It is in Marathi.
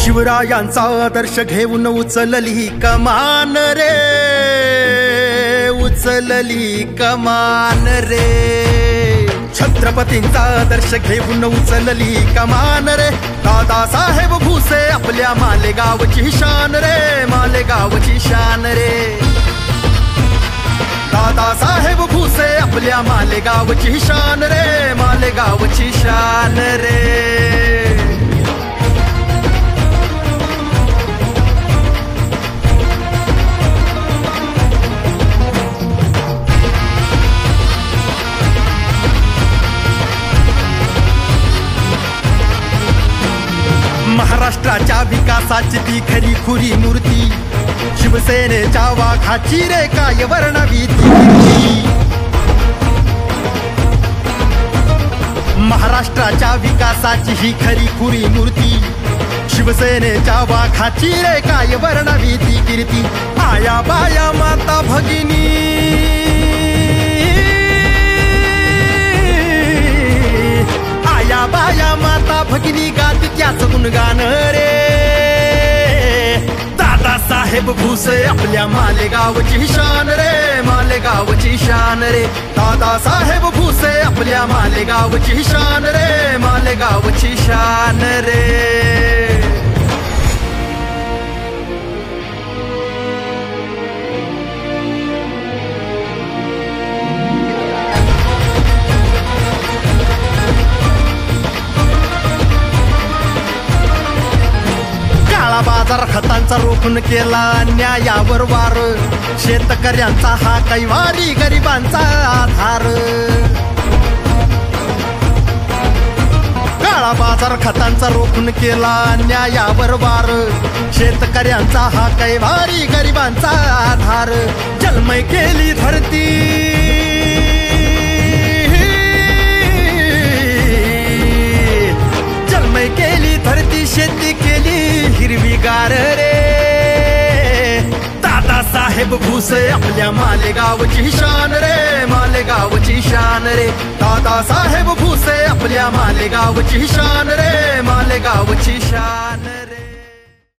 शिवरायांचा आदर्श घेऊन उचलली कमान रे, उचलली कमान रे। छत्रपतींचा आदर्श घेऊन उचलली कमान रे। दादासाहेब भुसे आपल्या मालेगावची शान रे, मालेगावची शान रे। दादासाहेब भुसे आपल्या मालेगावची शान रे, मालेगावची शान रे। महाराष्ट्राच्या विकासाची ती खरी खुरी मूर्ती, शिवसेनेच्या वाघाची रे काय वर्णवी ती कीर्ती। महाराष्ट्राच्या विकासाची ही खरी खुरी मूर्ती, शिवसेनेच्या वाघाची रे काय वर्णवी ती कीर्ती। आया बाया माता भगिनी, आया बाया माता भगिनी गात त्याच गुणगान रे। दादासाहेब भुसे आपल्या मालेगावची शान रे, मालेगावची शान रे। दादासाहेब भुसे आपल्या मालेगावची शान रे, मालेगावची शान रे। बाजार खतांचा रोखून केला अन्यायावर वार, शेतकऱ्यांचा हा कैवारी गरिबांचा आधार। काळा बाजार खतांचा रोखून केला अन्यायावर वार, शेतकऱ्यांचा हा कैवारी गरिबांचा आधार। जलमय केली धरती, जलमय केली धरती, शेती केली हिरवीगार रे। दादासाहेब भुसे आपल्या मालेगावची शान रे, मालेगावची शान रे। दादासाहेब भुसे आपल्या मालेगावची शान रे, मालेगावची शान रे।